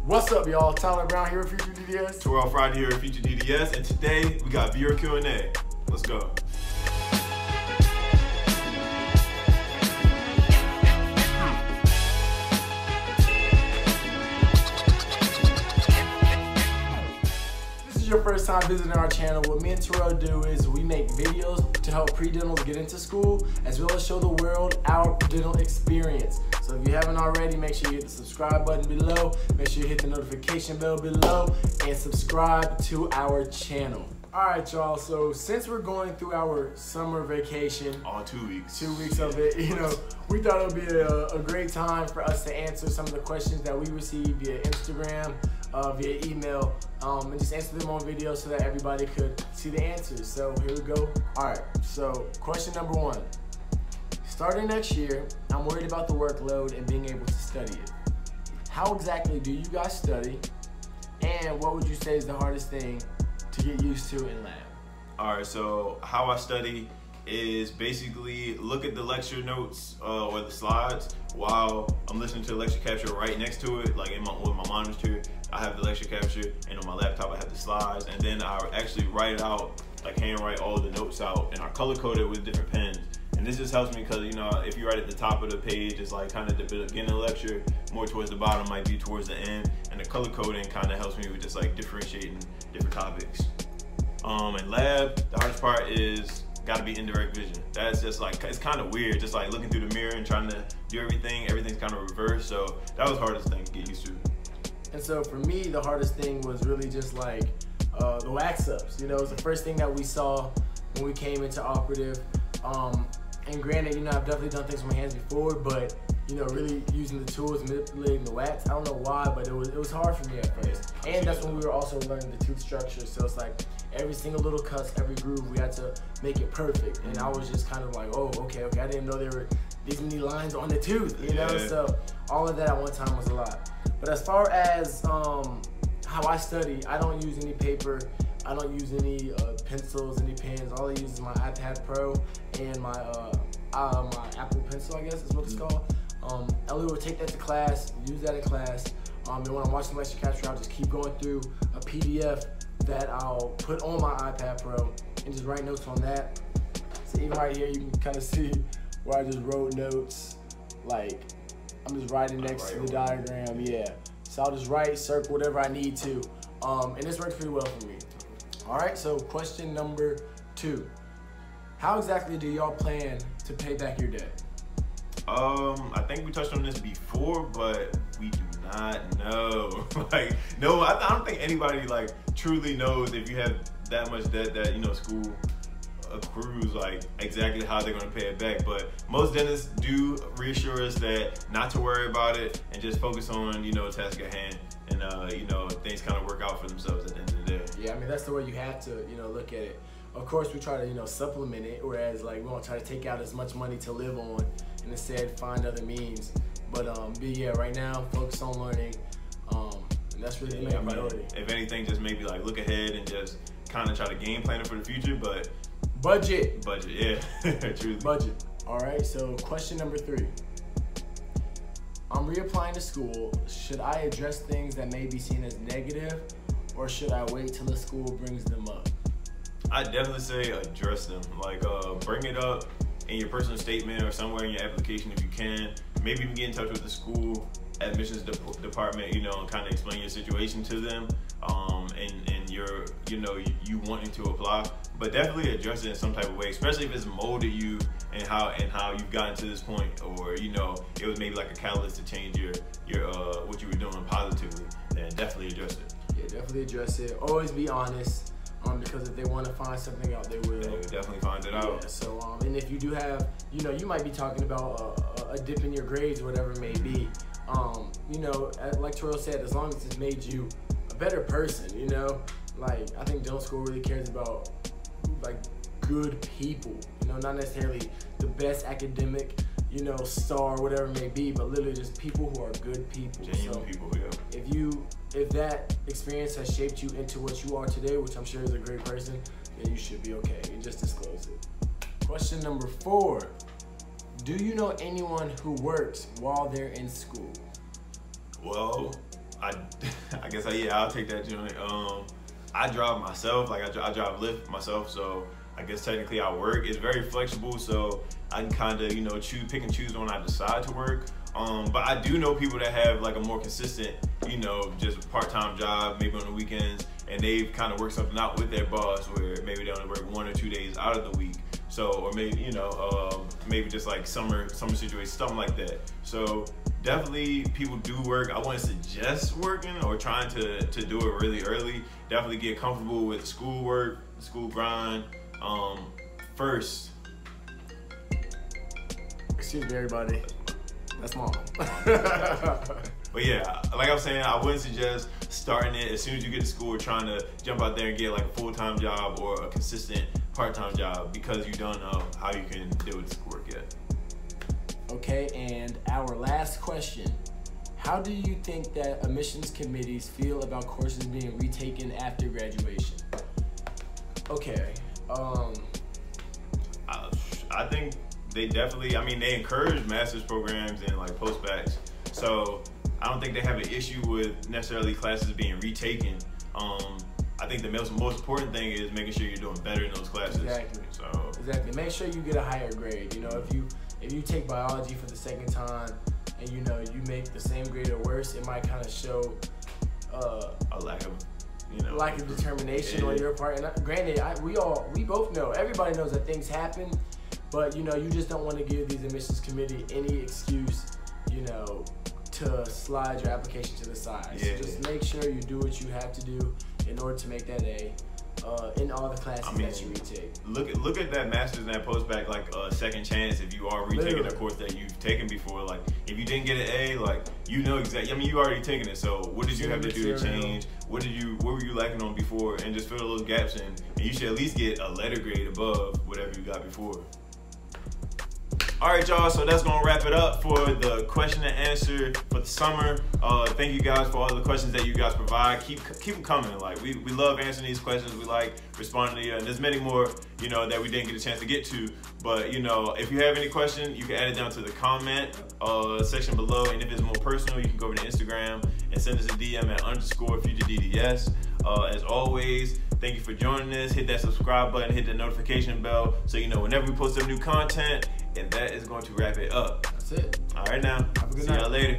What's up, y'all? Tyler Brown here with FutureDDS. Terrell Friday here at FutureDDS, and today we got viewer Q&A. Let's go. Your first time visiting our channel, what me and Terrell do is we make videos to help pre-dentals get into school, as well as show the world our dental experience. So if you haven't already, make sure you hit the subscribe button below, make sure you hit the notification bell below, and subscribe to our channel. Alright, y'all, so since we're going through our summer vacation, 2 weeks. 2 weeks of it, we thought it would be a great time for us to answer some of the questions that we received via Instagram, via email, and just answer them on video so that everybody could see the answers. So here we go. Alright, so question number 1. Starting next year, I'm worried about the workload and being able to study it. How exactly do you guys study? And what would you say is the hardest thing to get used to in lab? Alright, so how I study is basically look at the lecture notes or the slides while I'm listening to the lecture capture right next to it, like with my monitor. I have the lecture capture, and on my laptop I have the slides, and then I actually write it out, like handwrite all the notes out, and I color code it with different pens. And this just helps me because, if you write at the top of the page, it's like kind of the beginning of the lecture, more towards the bottom might be towards the end, and the color coding kind of helps me with just like differentiating different topics. In lab, the hardest part is gotta be indirect vision. That's just like, it's kind of weird, just like looking through the mirror and trying to do everything's kind of reversed, so that was the hardest thing to get used to. And so for me, the hardest thing was really just like the wax ups. It was the first thing that we saw when we came into operative. And granted, I've definitely done things with my hands before, but really using the tools, manipulating the wax, I don't know why, but it was hard for me at first. And that's when we were also learning the tooth structure. So it's like every single little cuts, every groove, we had to make it perfect. And I was just kind of like, oh, okay, I didn't know there were these many lines on the tooth, So all of that at one time was a lot. But as far as how I study, I don't use any paper. I don't use any pencils, any pens. All I use is my iPad Pro and my Apple Pencil, I guess is what it's called. Ellie will take that to class, use that in class. And when I'm watching lecture capture, I'll just keep going through a PDF that I'll put on my iPad Pro and just write notes on that. So even right here, you can kind of see where I just wrote notes. Like, I'm just writing next to the diagram, So I'll just write, circle, whatever I need to. And this works pretty well for me. All right, so question number 2. How exactly do y'all plan to pay back your debt? I think we touched on this before, but we do not know. No, I don't think anybody truly knows if you have that much debt that, school accrues exactly how they're going to pay it back. But most dentists do reassure us that not to worry about it and just focus on, task at hand, and things kind of work out for themselves at the end of the day. Yeah, that's the way you have to, look at it. Of course, we try to, supplement it, whereas we won't try to take out as much money to live on and instead find other means. But yeah, right now, focus on learning, and that's really the main priority. If anything, just maybe look ahead and just kind of try to game plan it for the future, but budget, yeah, truly. Budget. All right, so question number 3. I'm reapplying to school. Should I address things that may be seen as negative, or should I wait till the school brings them up? I definitely say address them. Bring it up in your personal statement or somewhere in your application if you can. Maybe even get in touch with the school admissions department, and kind of explain your situation to them, and your, you wanting to apply. But definitely address it in some type of way, especially if it's molded you and how you've gotten to this point, or it was maybe like a catalyst to change your what you were doing positively. Then definitely address it. Yeah, definitely address it. Always be honest, because if they want to find something out, they will. They will definitely find it out. Yeah. So and if you do have, you might be talking about a dip in your grades or whatever it may be. Like Terrell said, as long as it's made you a better person, I think dental school really cares about good people, not necessarily the best academic, star, whatever it may be, but literally just people who are good people. Genuine people, yeah. If that experience has shaped you into what you are today, which I'm sure is a great person, then you should be okay. You just disclose it. Question number 4. Do you know anyone who works while they're in school? Well, I guess I'll take that joint. I drive myself, like I drive Lyft myself, so I guess technically I work. It's very flexible, so I can kind of, you know, pick and choose when I decide to work. But I do know people that have like a more consistent, you know, just part-time job, maybe on the weekends, and they've kind of worked something out with their boss where maybe they only work 1 or 2 days out of the week. So, or maybe, you know, maybe just like summer situation, something like that. So definitely people do work. I wouldn't suggest working or trying to do it really early. Definitely get comfortable with schoolwork, school grind first. Excuse me, everybody. That's mom. But yeah, like I'm saying, I wouldn't suggest starting it as soon as you get to school, trying to jump out there and get like a full-time job or a consistent part-time job, because you don't know how you can deal with schoolwork yet. Okay, and our last question. How do you think that admissions committees feel about courses being retaken after graduation? Okay. I think they definitely, I mean, they encourage master's programs and like post-bacs. So I don't think they have an issue with necessarily classes being retaken. I think the most important thing is making sure you're doing better in those classes. Exactly. So exactly. Make sure you get a higher grade. You know, if you take biology for the second time and you know you make the same grade or worse, it might kind of show a lack of, you know, lack of determination on your part. And granted, we both know, everybody knows that things happen, but you know, you just don't want to give these admissions committee any excuse, you know, to slide your application to the side. Yeah. So just make sure you do what you have to do in order to make that A in all the classes that you retake. Look at that master's and that post-bac like a second chance if you are retaking Literally. a course that you've taken before. Like if you didn't get an A, like you know exactly. I mean, you already taken it. So what did you have to do to change? What were you lacking on before? And just fill those gaps in. And you should at least get a letter grade above whatever you got before. All right, y'all, so that's gonna wrap it up for the question and answer for the summer. Thank you guys for all the questions that you guys provide. Keep them coming. Like we love answering these questions. We like responding to you, and there's many more, you know, that we didn't get a chance to get to. But you know, if you have any question, you can add it down to the comment section below. And if it's more personal, you can go over to Instagram and send us a DM at _FutureDDS. As always, thank you for joining us. Hit that subscribe button, hit the notification bell, so you know whenever we post some new content. And that is going to wrap it up. That's it. All right, now. Have a good See night. y'all later.